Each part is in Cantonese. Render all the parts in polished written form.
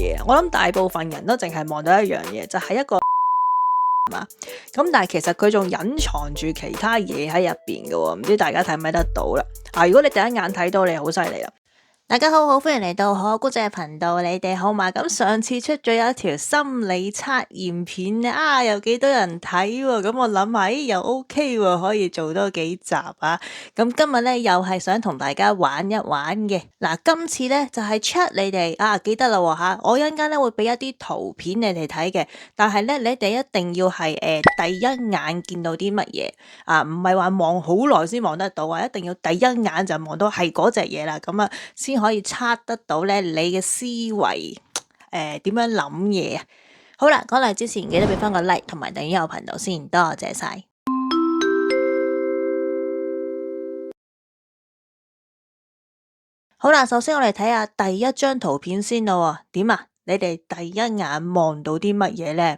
嘢。我諗大部分人都淨係望到一樣嘢，就係一個嘛。咁但係其實佢仲隱藏住其他嘢喺入邊嘅喎，唔知大家睇唔睇得到啦？如果你第一眼睇到，你好犀利啦！大家好，歡迎嚟到可姑姐頻道，你哋好嘛？咁上次出咗有一條心理測驗片咧，有幾多人睇喎？咁我諗下，又 OK 喎，可以做多幾集啊！咁今日咧又係想同大家玩一玩嘅。嗱，今次咧就係 check 你哋記得啦吓，我一陣間咧會俾一啲圖片你哋睇嘅，但係咧你哋一定要係第一眼見到啲乜嘢唔係話望好耐先望得到啊，一定要第一眼就望到係嗰隻嘢啦，咁先可以測得到咧你嘅思維點樣諗嘢啊！好啦，講嚟之前記得俾翻個 like 同埋訂閱我頻道先，多謝晒。好啦，首先我哋睇下第一張圖片先咯。點啊？你哋第一眼望到啲乜嘢呢？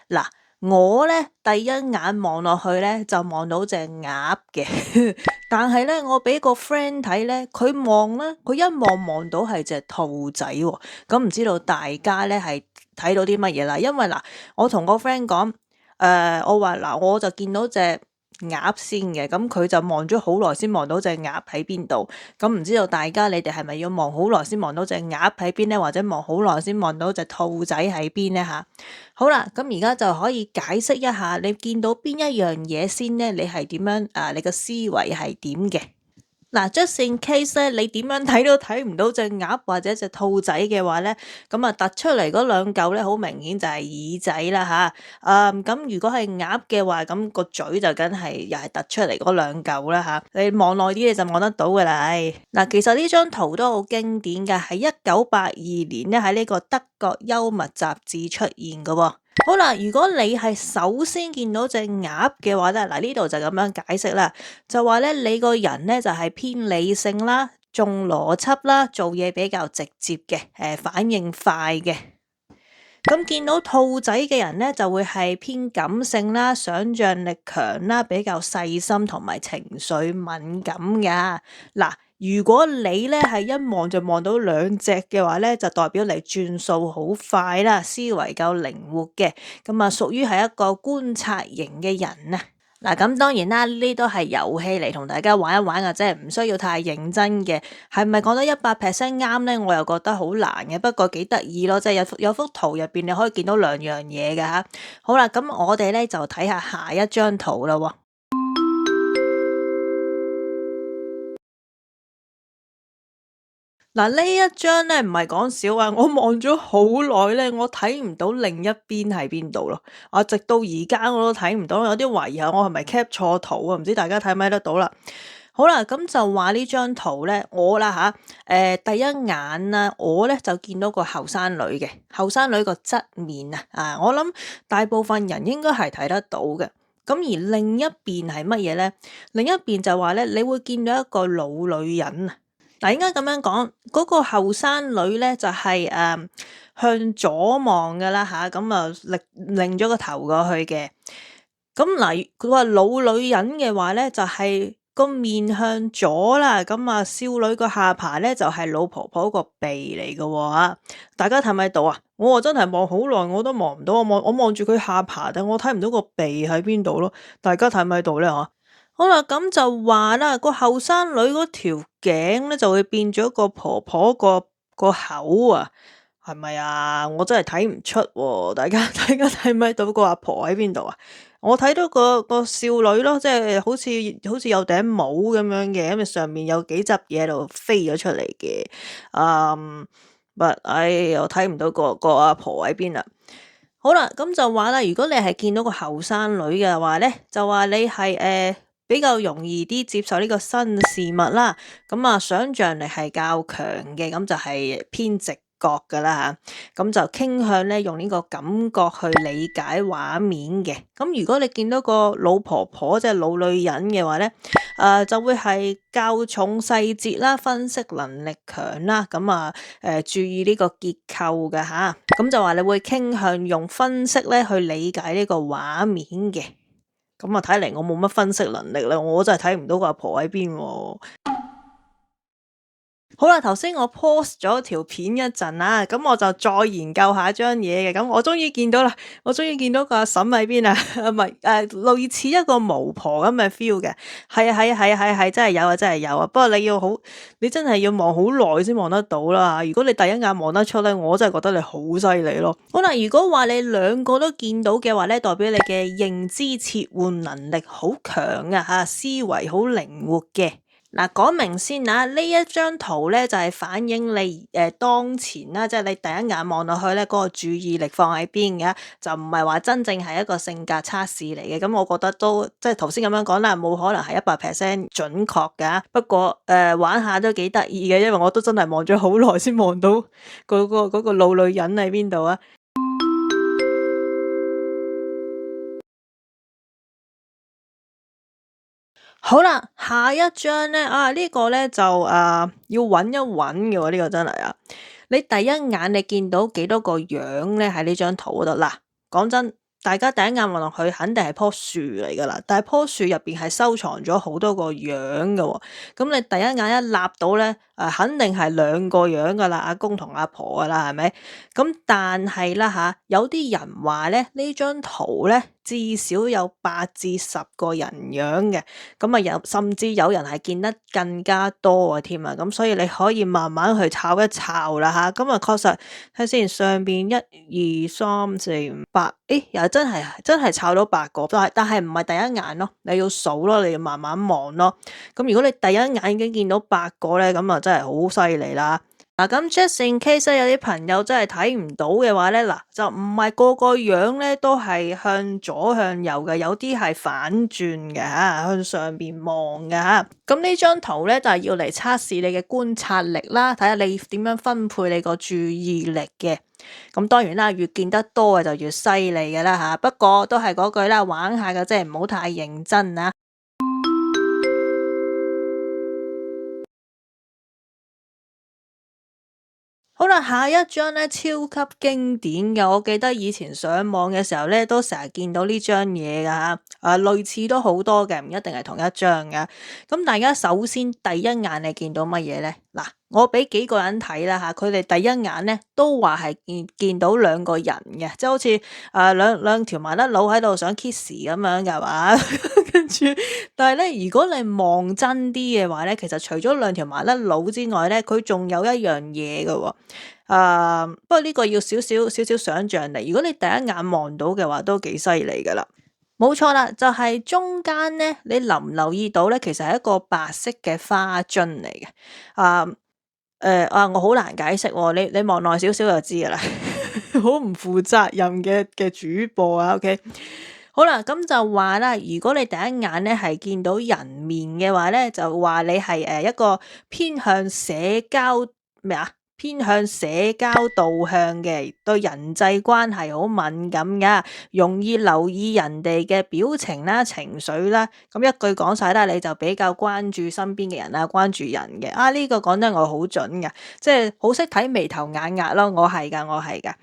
嗱，我咧第一眼望落去咧就望到隻鴨嘅，但係咧我俾個 friend 睇咧，佢一望到係隻兔仔喎。咁唔知道大家咧係睇到啲乜嘢啦？因為嗱，我同個 friend 講，我話嗱，我就見到隻鴨先嘅，咁佢就望咗好耐先望到隻鴨喺邊度。咁唔知道大家你哋係咪要望好耐先望到隻鴨喺邊呢？或者望好耐先望到隻兔仔喺邊呢？吓，好啦，咁而家就可以解釋一下，你見到邊一樣嘢先呢？你係點樣你個思維係點嘅？嗱，just in case 咧，你點樣睇都睇唔到隻鴨或者隻兔仔嘅話咧，咁突出嚟嗰兩嚿咧，好明顯就係耳仔啦吓。咁如果係鴨嘅話，咁個嘴就梗係又係突出嚟嗰兩嚿啦吓。你望耐啲你就望得到噶啦。嗱，其實呢張圖都好經典嘅，係1982年咧喺呢個德國幽默雜誌出現嘅喎。好啦，如果你係首先見到隻鴨嘅話咧，嗱呢度就咁樣解釋啦，就話咧你個人咧就係偏理性啦，重邏輯啦，做嘢比較直接嘅，反應快嘅。咁見到兔仔嘅人咧就會係偏感性啦，想像力強啦，比較細心同埋情緒敏感噶。嗱，如果你咧係一望就望到兩隻嘅話咧，就代表你轉數好快啦，思維夠靈活嘅，咁屬於係一個觀察型嘅人啊。嗱，咁當然啦，呢都係遊戲嚟，同大家玩一玩嘅啫，唔需要太認真嘅。係咪講得100%啱呢？我又覺得好難嘅，不過幾得意咯，即係有幅圖入邊你可以見到兩樣嘢嘅吓。好啦，咁我哋咧就睇下下一張圖啦喎。嗱，呢一張咧唔係講笑啊！我望咗好耐咧，我睇唔到另一邊喺邊度咯。直到而家我都睇唔到，有啲懷疑我係咪 cap 錯圖啊？唔知大家睇唔睇得到啦？好啦，咁就話呢張圖咧，我啦吓，第一眼啊，我咧就見到個後生女嘅，後生女個側面啊，我諗大部分人應該係睇得到嘅。咁而另一邊係乜嘢咧？另一邊就話咧，你會見到一個老女人啊。嗱，應該咁樣講，嗰個後生女咧就係向左望㗎啦吓，咁擰咗個頭過去嘅。咁嗱，佢話老女人嘅話咧，就係個面向左啦，咁少女個下巴咧就係老婆婆個鼻嚟嘅喎。大家睇唔睇到啊？我真係望好耐，我都望唔到，我望住佢下巴，但我睇唔到個鼻喺邊度咯。大家睇唔睇到咧？吓？好啦，咁就話啦，個後生女嗰條頸咧就會變咗個婆婆個口啊，係咪啊？我真係睇唔出喎，大家睇唔睇到個阿婆喺邊度啊？我睇到個少女咯，即係好似有頂帽咁樣嘅，因為上面有幾執嘢喺度飛咗出嚟嘅。我睇唔到個阿婆喺邊啦。好啦，咁就話啦，如果你係見到個後生女嘅話咧，就話你係比較容易啲接受呢個新事物啦，咁想像力係較強嘅，咁就係偏直覺噶啦吓，咁就傾向咧用呢個感覺去理解畫面嘅。咁如果你見到個老婆婆即係老女人嘅話咧，就會係較重細節啦，分析能力強啦，咁注意呢個結構嘅吓，咁就話你會傾向用分析咧去理解呢個畫面嘅。咁睇嚟我冇乜分析能力啦，我真係睇唔到個阿婆喺邊喎。好啦，頭先我 pause 咗條片一陣啦，咁我就再研究下張嘢嘅，咁我終於見到啦，我終於見到個阿嬸喺邊啊，唔係類似一個巫婆咁嘅 feel 嘅，係啊係啊係啊係啊係，真係有啊真係有啊，不過你真係要望好耐先望得到啦，如果你第一眼望得出咧，我真係覺得你好犀利咯。好啦，如果話你兩個都見到嘅話咧，代表你嘅認知切換能力好強啊嚇，思維好靈活嘅。嗱，講明先啊，呢一張圖咧就係反映你當前啦，即係你第一眼望落去咧，嗰個注意力放喺邊嘅，就唔係話真正係一個性格測試嚟嘅。咁我覺得都即係頭先咁樣講啦，冇可能係100%準確㗎。不過玩下都幾得意嘅，因為我都真係望咗好耐先望到嗰個老女人喺邊度啊！好啦，下一張咧呢個咧就要揾一揾嘅喎，呢個真係啊！你第一眼你見到幾多個樣咧喺呢張圖嗰度？嗱，講真，大家第一眼望落去肯定係棵樹嚟噶啦，但係棵樹入邊係收藏咗好多個樣嘅喎。咁你第一眼一立到咧，肯定係兩個樣噶啦，阿公同阿婆噶啦，係咪？咁但係啦有啲人話咧呢張圖咧至少有8至10個人樣嘅。咁啊甚至有人係見得更加多啊添啊，咁所以你可以慢慢去抄一抄啦吓，咁啊確實睇先上邊1、2、3、4、5、8，又真係抄到8個，但係唔係第一眼咯，你要數咯，你要慢慢望咯。咁如果你第一眼已經見到8個咧，咁啊真係好犀利啦。嗱，咁 just in case 有啲朋友真係睇唔到嘅話咧，嗱就唔係個個樣咧都係向左向右嘅，有啲係反轉嘅吓，向上邊望嘅吓。咁呢張圖咧就係要嚟測試你嘅觀察力啦，睇下你點樣分配你個注意力嘅。咁當然啦，越見得多嘅就越犀利嘅啦吓。不過都係嗰句啦，玩下嘅啫，唔好太認真啊。好啦，下一張咧超級經典嘅，我記得以前上網嘅時候咧，都成日見到呢張嘢噶吓，類似都好多嘅，唔一定係同一張嘅。咁大家首先第一眼你見到乜嘢咧？嗱，我俾幾個人睇啦吓，佢哋第一眼咧都話係見到兩個人嘅，即係好似兩條麻甩佬喺度想 kiss 咁樣嘅嘛。跟住，但係咧，如果你望真啲嘅話咧，其實除咗兩條麻甩佬之外咧，佢仲有一樣嘢嘅喎。不過呢個要少少想像力。如果你第一眼望到嘅話，都幾犀利噶啦。冇錯啦，就係中間咧，你留唔留意到咧？其實係一個白色嘅花樽嚟嘅。啊，我好難解釋喎。你望耐少少就知噶啦。好唔負責任嘅主播啊，OK。好啦，咁就話啦，如果你第一眼咧係見到人面嘅話咧，就話你係一個偏向社交咩啊？偏向社交導向嘅，對人際關係好敏感噶，容易留意人哋嘅表情啦、情緒啦。咁一句講晒啦，你就比較關注身邊嘅人啦，關注人嘅。呢個講得我好準噶，即係好識睇眉頭眼額咯。我係噶，我係噶。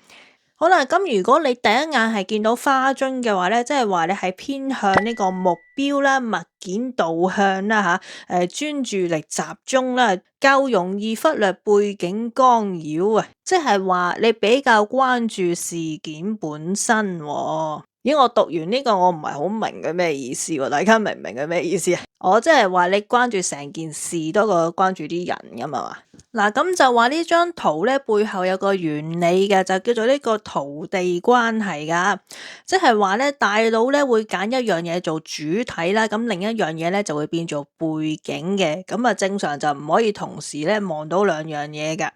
好啦，咁如果你第一眼係見到花樽嘅話咧，即係話你係偏向呢個目標啦、物件導向啦吓，專注力集中啦，較容易忽略背景干擾啊，即係話你比較關注事件本身喎。咦，我讀完呢個我唔係好明佢咩意思喎，大家明唔明佢咩意思啊？我即係話你關注成件事多過關注啲人㗎嘛。嗱，咁就話呢張圖咧背後有個原理嘅，就叫做呢個圖地關係噶，即係話咧大腦咧會揀一樣嘢做主體啦，咁另一樣嘢咧就會變做背景嘅，咁啊正常就唔可以同時咧望到兩樣嘢嘅。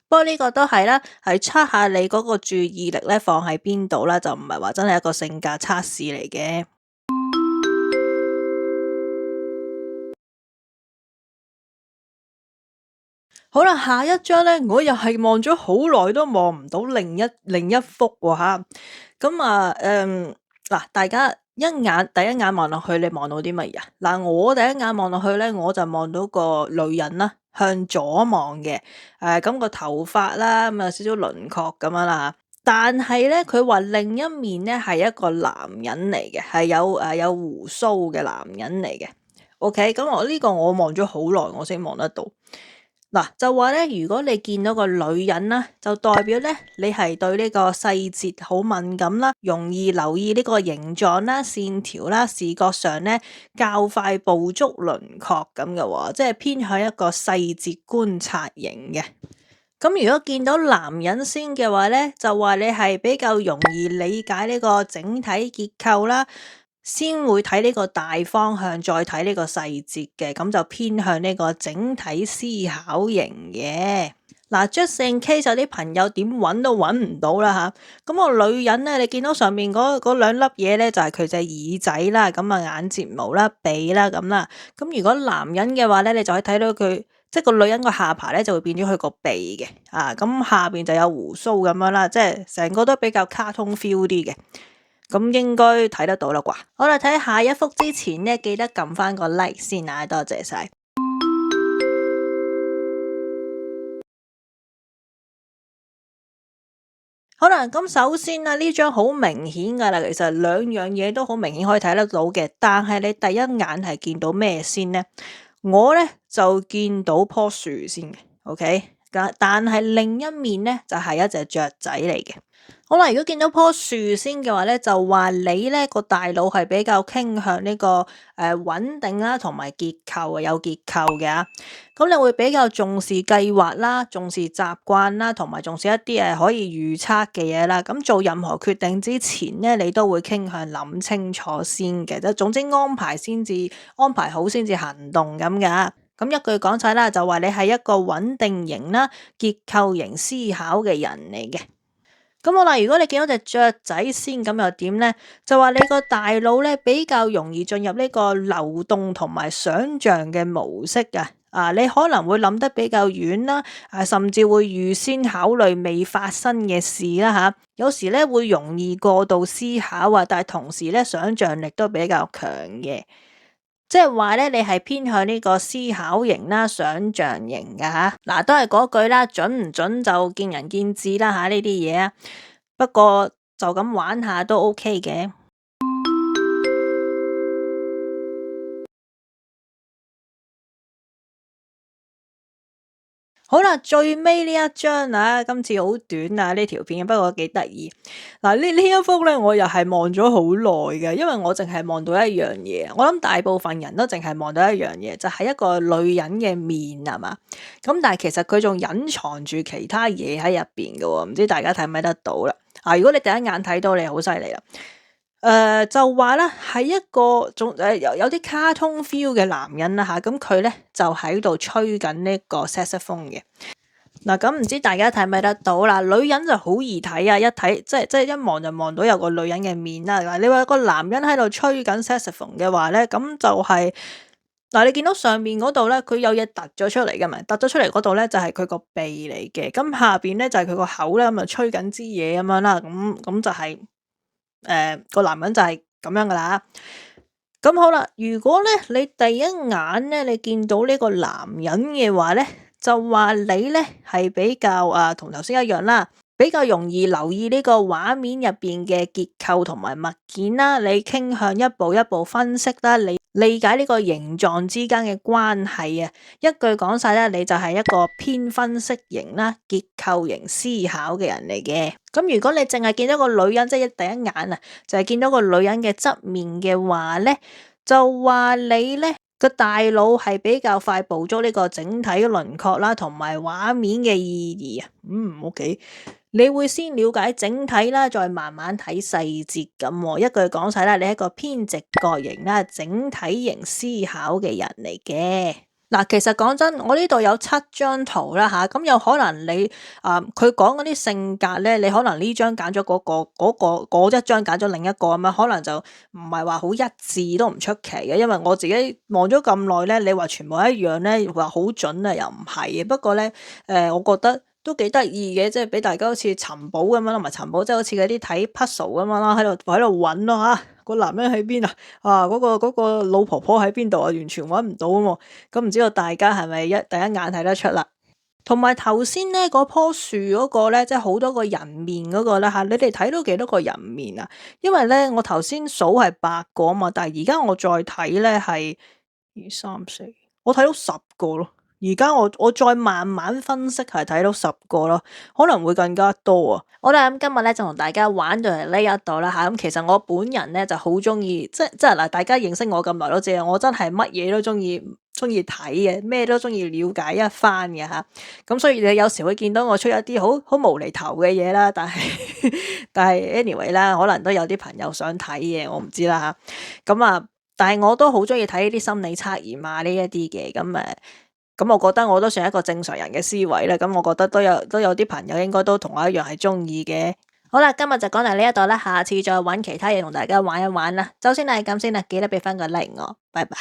不過呢個都係啦，係測下你嗰個注意力咧放喺邊度啦，就唔係話真係一個性格測試嚟嘅。好啦，下一張咧，我又係望咗好耐都望唔到另一幅喎吓。咁嗱，大家第一眼望落去，你望到啲乜嘢啊？嗱，我第一眼望落去咧，我就望到個女人啦，向左望嘅，咁個頭髮啦，咁啊少少輪廓咁樣啦。但係咧，佢話另一面咧係一個男人嚟嘅，係有鬍鬚嘅男人嚟嘅。OK，咁我呢個我望咗好耐，我先望得到。嗱，就話咧，如果你見到個女人啦，就代表咧你係對呢個細節好敏感啦，容易留意呢個形狀啦、線條啦，視覺上咧較快捕捉輪廓咁嘅喎，即係偏向一個細節觀察型嘅。咁如果見到男人先嘅話咧，就話你係比較容易理解呢個整體結構啦。先會睇呢個大方向，再睇呢個細節嘅，咁就偏向呢個整體思考型嘅。嗱，just in case 有啲朋友點揾都揾唔到啦吓，咁個女人咧，你見到上面嗰兩粒嘢咧，就係佢隻耳仔啦，咁啊眼睫毛啦、鼻啦咁啦。咁如果男人嘅話咧，你就可以睇到佢，即係個女人個下巴咧就會變咗佢個鼻嘅，咁下邊就有鬍鬚咁樣啦，即係成個都比較卡通 feel 啲嘅。咁應該睇得到啦啩？好啦，睇下一幅之前呢，記得撳翻個 like 先啊，多謝晒。好啦，咁首先啊，呢張好明顯噶啦，其實兩樣嘢都好明顯可以睇得到嘅，但係你第一眼係見到咩先呢？我呢就見到棵樹先嘅，OK，但係另一面呢，就係一隻雀仔嚟嘅。好啦，如果見到棵樹先嘅話咧，就話你咧個大腦係比較傾向呢個穩定啦，同埋結構啊，有結構嘅啊。咁你會比較重視計劃啦，重視習慣啦，同埋重視一啲可以預測嘅嘢啦。咁做任何決定之前咧，你都會傾向諗清楚先嘅。即總之安排好先至行動咁噶。咁一句講晒啦，就話你係一個穩定型啦、結構型思考嘅人嚟嘅。咁好啦，如果你見到隻雀仔先，咁又點呢？就話你個大腦咧比較容易進入呢個流動同埋想象嘅模式啊！你可能會諗得比較遠啦，甚至會預先考慮未發生嘅事啦吓。有時咧會容易過度思考啊，但係同時咧想象力都比較強嘅。即係話咧，你係偏向呢個思考型啦、想象型嘅吓，嗱都係嗰句啦，準唔準就見仁見智啦吓呢啲嘢啊。不過就咁玩下都 OK 嘅。好啦，最尾呢一張啊，今次好短啊呢條片，不過幾得意。嗱呢一幅咧，我又係望咗好耐嘅，因為我淨係望到一樣嘢。我諗大部分人都淨係望到一樣嘢，就係一個女人嘅面係嘛。咁但係其實佢仲隱藏住其他嘢喺入邊嘅喎，唔知大家睇唔睇得到啦？如果你第一眼睇到，你好犀利啦。就話咧係一個有啲卡通 feel 嘅男人啦吓，咁佢咧就喺度吹緊呢個 saxophone 嘅。嗱，咁唔知大家睇唔睇得到啦？女人就好易睇啊，一睇即係一望就望到有個女人嘅面啦。嗱，你話個男人喺度吹緊 saxophone 嘅話咧，咁就係嗱，你見到上面嗰度咧，佢有嘢突咗出嚟嘅嘛？突咗出嚟嗰度咧就係佢個鼻嚟嘅，咁下邊咧就係佢個口咧，咁啊吹緊支嘢咁樣啦，咁就係。個男人就係咁樣噶啦。咁好啦，如果咧你第一眼咧你見到呢個男人嘅話咧，就話你咧係比較同頭先一樣啦，比較容易留意呢個畫面入邊嘅結構同埋物件啦，你傾向一步一步分析啦，你理解呢個形狀之間嘅關係啊。一句講晒咧，你就係一個偏分析型啦、結構型思考嘅人嚟嘅。咁如果你淨係見到個女人，即係第一眼啊，就係見到個女人嘅側面嘅話咧，就話你咧個大腦係比較快捕捉呢個整體輪廓啦，同埋畫面嘅意義啊。OK。你會先了解整體啦，再慢慢睇細節咁。一句講晒啦，你係一個偏直覺型啦、整體型思考嘅人嚟嘅。嗱，其實講真，我呢度有7張圖啦吓，咁有可能你佢講嗰啲性格咧，你可能呢張揀咗嗰一張揀咗另一個咁樣，可能就唔係話好一致都唔出奇嘅。因為我自己望咗咁耐咧，你話全部一樣咧，話好準啊，又唔係嘅。不過咧，我覺得都幾得意嘅，即係俾大家好似尋寶咁樣，同埋尋寶即係好似嗰啲睇 puzzle 咁樣啦，喺度揾咯吓，個男人喺邊啊？嗰個老婆婆喺邊度啊？完全揾唔到啊嘛！咁唔知道大家係咪第一眼睇得出啦？同埋頭先咧嗰棵樹嗰個咧，即係好多個人面嗰個咧吓，你哋睇到幾多個人面啊？因為咧我頭先數係8個啊嘛，但係而家我再睇咧係2、3、4，我睇到10個咯。而家我再慢慢分析係睇到10個咯，可能會更加多啊。好啦，咁今日咧就同大家玩到嚟呢一度啦吓，咁其實我本人咧就好中意，即係嗱，大家認識我咁耐都知啊，我真係乜嘢都中意睇嘅，咩都中意了解一番嘅吓。咁所以你有時會見到我出一啲好無厘頭嘅嘢啦，但係但係 anyway 啦，可能都有啲朋友想睇嘅，我唔知啦吓。咁啊，但係我都好中意睇呢啲心理測驗啊呢一啲嘅，咁我覺得我都算係一個正常人嘅思維啦，咁我覺得都有啲朋友應該都同我一樣係中意嘅。好啦，今日就講到呢一度啦，下次再揾其他嘢同大家玩一玩啦。首先係咁先啦，記得俾翻個 like 我，拜拜。